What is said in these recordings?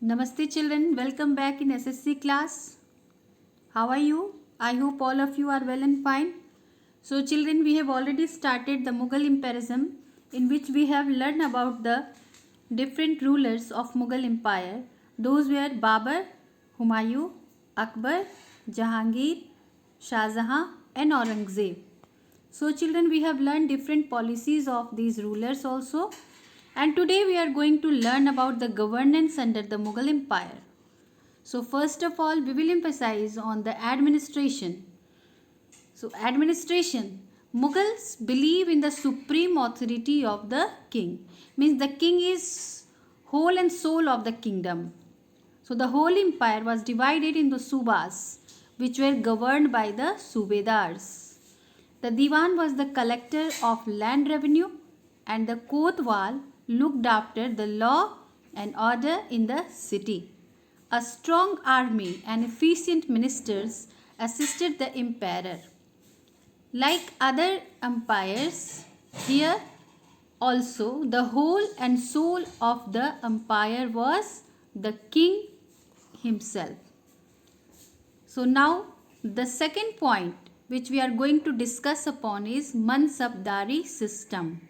Namaste children, welcome back in SSC class. How are you? I hope all of you are well and fine. So children, we have already started the Mughal Imperialism, in which we have learned about the different rulers of Mughal Empire. Those were Babur, Humayun, Akbar, Jahangir, Shah Jahan and Aurangzeb. So children, we have learned different policies of these rulers also. And today we are going to learn about the governance under the Mughal Empire. So first of all, we will emphasize on the administration. So administration, Mughals believe in the supreme authority of the king. Means the king is whole and soul of the kingdom. So the whole empire was divided into subas, which were governed by the subedars. The diwan was the collector of land revenue, and the kotwal looked after the law and order in the city. A strong army and efficient ministers assisted the emperor. Like other empires, here also the whole and soul of the empire was the king himself. So now the second point which we are going to discuss upon is Mansabdari system.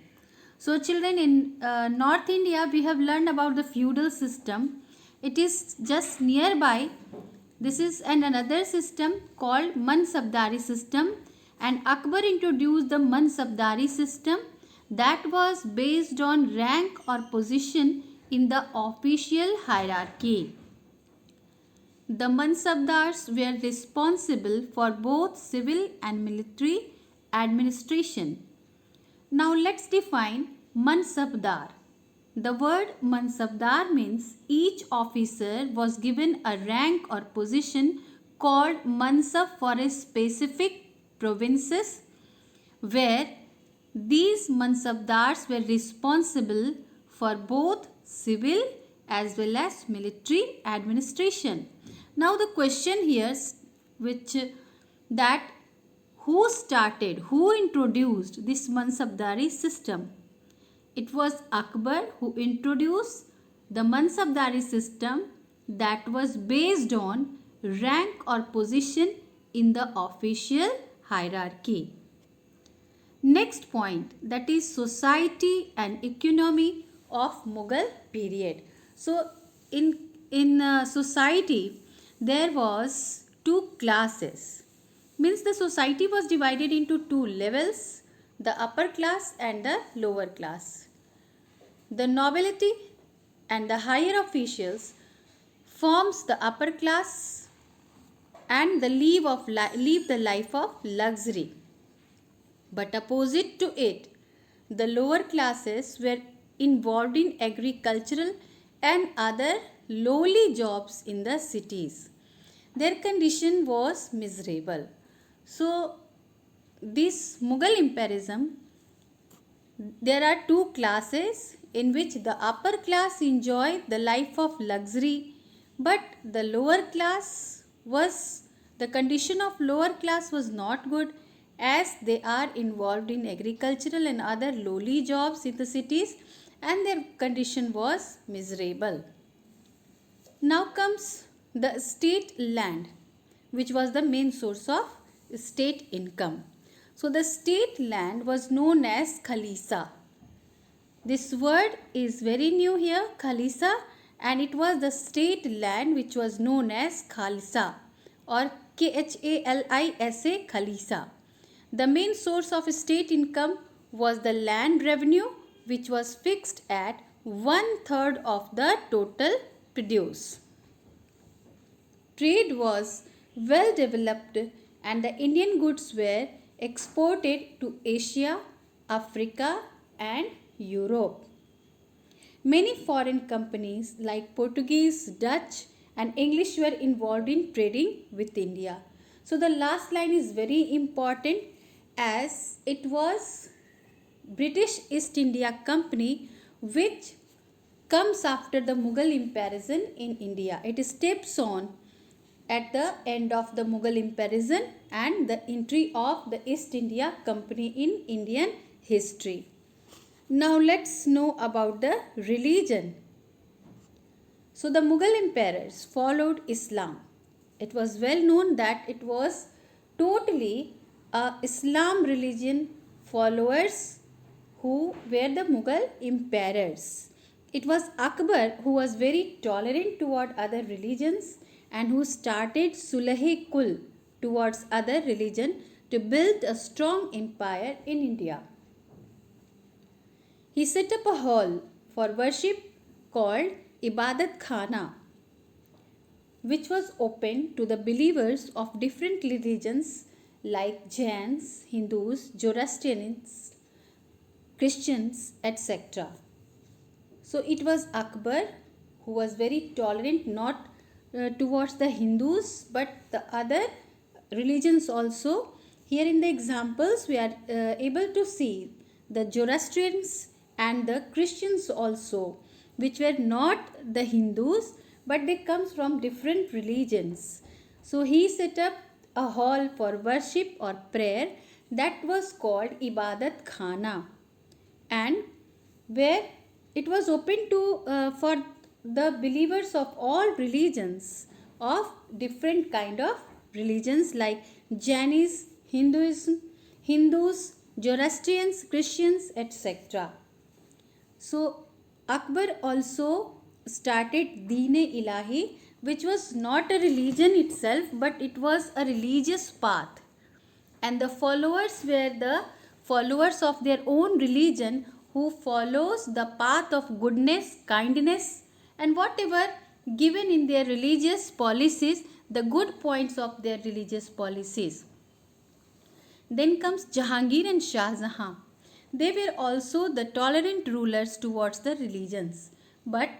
So children, in North India we have learned about the feudal system. It is just nearby. This is another system called Mansabdari system, and Akbar introduced the Mansabdari system that was based on rank or position in the official hierarchy. The Mansabdars were responsible for both civil and military administration. Now let's define Mansabdar. The word Mansabdar means each officer was given a rank or position called Mansab for a specific provinces, where these Mansabdars were responsible for both civil as well as military administration. Now the question here which that who introduced this Mansabdari system? It was Akbar who introduced the Mansabdari system that was based on rank or position in the official hierarchy. Next point, that is society and economy of Mughal period. So in society there was two classes. Means the society was divided into two levels, the upper class and the lower class. The nobility and the higher officials forms the upper class and the live the life of luxury. But opposite to it, the lower classes were involved in agricultural and other lowly jobs in the cities. Their condition was miserable. So, this Mughal imperialism, there are two classes in which the upper class enjoy the life of luxury, but the lower class the condition of lower class was not good, as they are involved in agricultural and other lowly jobs in the cities, and their condition was miserable. Now comes the state land, which was the main source of state income. So the state land was known as Khalisa. This word is very new here, Khalisa, and it was the state land which was known as Khalsa or Khalisa, Khalisa. The main source of state income was the land revenue, which was fixed at 1/3 of the total produce. Trade was well developed and the Indian goods were exported to Asia, Africa and Europe. Many foreign companies like Portuguese, Dutch and English were involved in trading with India. So the last line is very important, as it was British East India Company which comes after the Mughal imperialism in India. It steps on at the end of the Mughal imperialism and the entry of the East India Company in Indian history. Now let's know about the religion. So the Mughal emperors followed Islam. It was well known that it was totally a Islam religion followers who were the Mughal emperors. It was Akbar who was very tolerant toward other religions and who started Sulh-e Kul towards other religion to build a strong empire in India. He set up a hall for worship called Ibadat Khana, which was open to the believers of different religions like Jains, Hindus, Zoroastrians, Christians, etc. So it was Akbar who was very tolerant not towards the Hindus but the other religions also. Here in the examples we are able to see the Zoroastrians and the Christians also, which were not the Hindus but they comes from different religions. So he set up a hall for worship or prayer that was called Ibadat Khana, and where it was open to for the believers of all religions of different kind of religions like Jainis, Hinduism, Hindus, Zoroastrians, Christians, etc. So Akbar also started Deen-e-Ilahi, which was not a religion itself but it was a religious path, and the followers were the followers of their own religion who follows the path of goodness, kindness, and whatever given in their religious policies, the good points of their religious policies. Then comes Jahangir and Shah Jahan. They were also the tolerant rulers towards the religions, but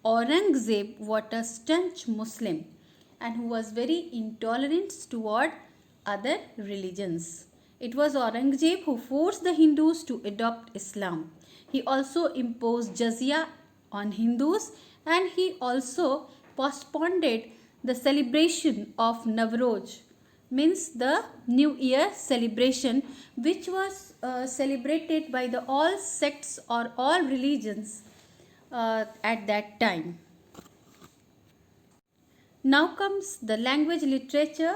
Aurangzeb was a staunch Muslim and who was very intolerant toward other religions. It was Aurangzeb who forced the Hindus to adopt Islam. He also imposed jizya on Hindus and he also postponed the celebration of Navroz, means the New Year celebration, which was celebrated by the all sects or all religions at that time. Now comes the language, literature,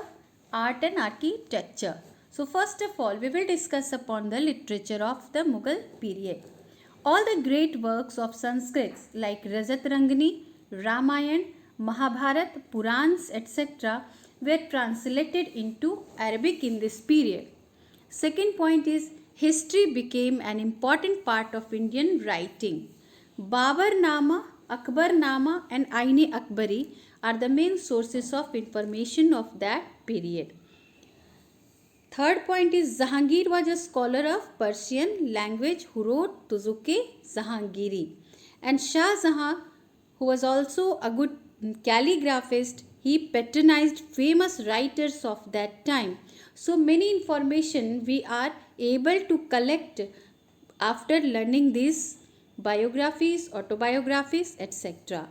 art and architecture. So first of all, we will discuss upon the literature of the Mughal period. All the great works of Sanskrit like Rajat Rangini, Ramayana, Mahabharata, Purans, etc. were translated into Arabic in this period. Second point is history became an important part of Indian writing. Babar Nama, Akbar Nama and Aine Akbari are the main sources of information of that period. Third point is Jahangir was a scholar of Persian language who wrote Tuzuk-e-Jahangiri, and Shah Jahan, who was also a good calligraphist, he patronized famous writers of that time. So many information we are able to collect after learning these biographies, autobiographies, etc.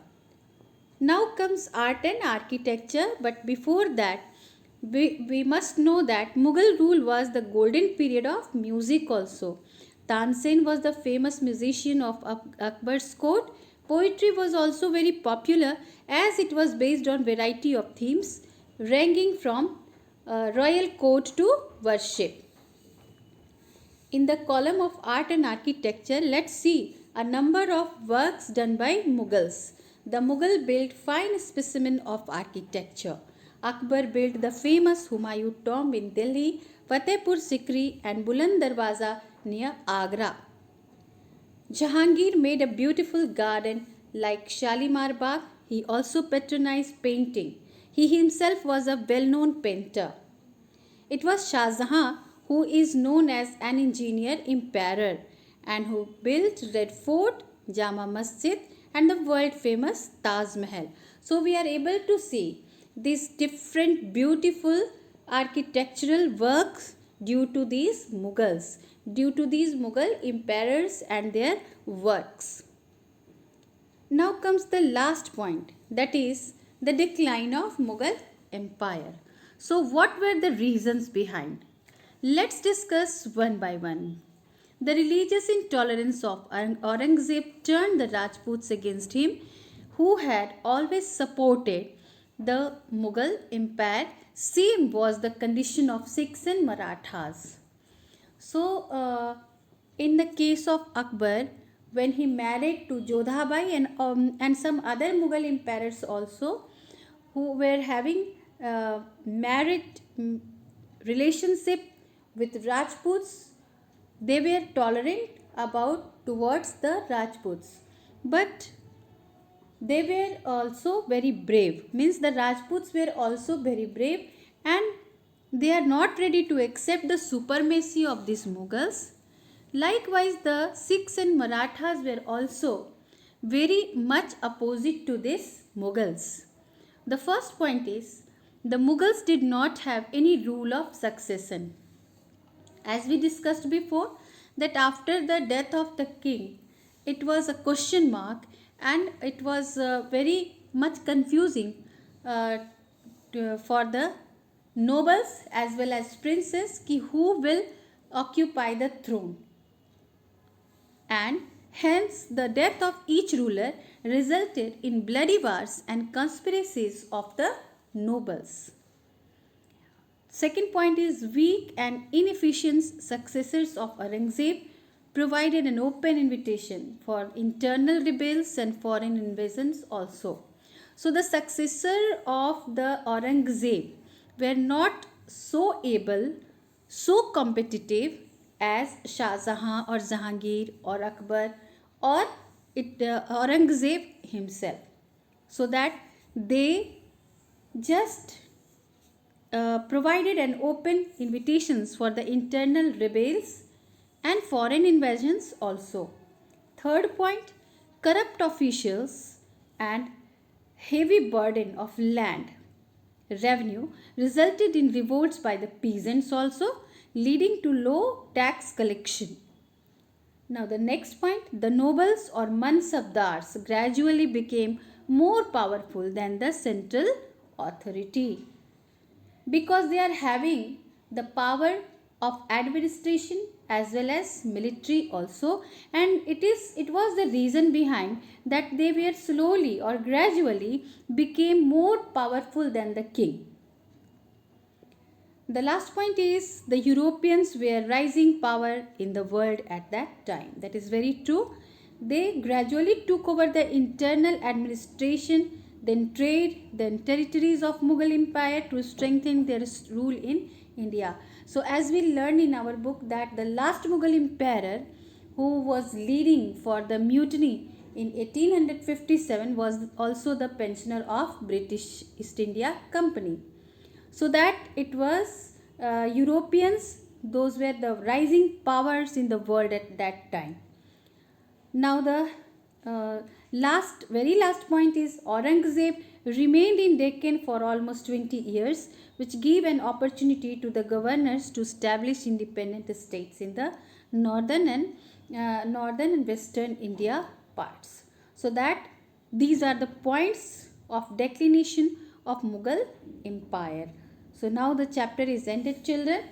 Now comes art and architecture, but before that we must know that Mughal rule was the golden period of music also. Tansen was the famous musician of Akbar's court. Poetry was also very popular as it was based on variety of themes ranging from royal court to worship. In the column of art and architecture, let's see a number of works done by Mughals. The Mughal built fine specimen of architecture. Akbar built the famous Humayun tomb in Delhi, Fatehpur Sikri and Buland Darwaza near Agra. Jahangir made a beautiful garden like Shalimar Bagh. He also patronized painting. He himself was a well-known painter. It was Shah Jahan who is known as an engineer emperor and who built Red Fort, Jama Masjid and the world famous Taj Mahal. So we are able to see these different beautiful architectural works due to these Mughals, due to these Mughal emperors and their works. Now comes the last point, that is the decline of Mughal Empire. So what were the reasons behind? Let's discuss one by one. The religious intolerance of Aurangzeb turned the Rajputs against him, who had always supported the Mughal Empire. Same was the condition of Sikhs and Marathas. So, in the case of Akbar, when he married to Jodhabai and some other Mughal emperors also, who were having married relationship with Rajputs, they were tolerant about towards the Rajputs, but they were also very brave. Means the Rajputs were also very brave, and they are not ready to accept the supremacy of these Mughals. Likewise, the Sikhs and Marathas were also very much opposite to these Mughals. The first point is the Mughals did not have any rule of succession. As we discussed before, that after the death of the king, it was a question mark, and it was very much confusing for the nobles as well as princes ki who will occupy the throne, and hence the death of each ruler resulted in bloody wars and conspiracies of the nobles. Second point is weak and inefficient successors of Aurangzeb provided an open invitation for internal rebels and foreign invasions also. So the successor of the Aurangzeb were not so able, so competitive as Shah Jahan or Jahangir or Akbar or Aurangzeb himself. So that they just provided an open invitations for the internal rebels and foreign invasions also. Third point, corrupt officials and heavy burden of land revenue resulted in revolts by the peasants also, leading to low tax collection. Now the next point, the nobles or mansabdars gradually became more powerful than the central authority, because they are having the power of administration as well as military also, and it was the reason behind that they were slowly or gradually became more powerful than the king. The last point is the Europeans were rising power in the world at that time. That is very true. They gradually took over the internal administration, then trade, then territories of Mughal Empire to strengthen their rule in India. So as we learned in our book that the last Mughal emperor who was leading for the mutiny in 1857 was also the pensioner of British East India Company. So that it was Europeans, those were the rising powers in the world at that time. Now the very last point is Aurangzeb remained in Deccan for almost 20 years, which gave an opportunity to the governors to establish independent states in the northern and western India parts. So that these are the points of declination of Mughal Empire. So now the chapter is ended, children.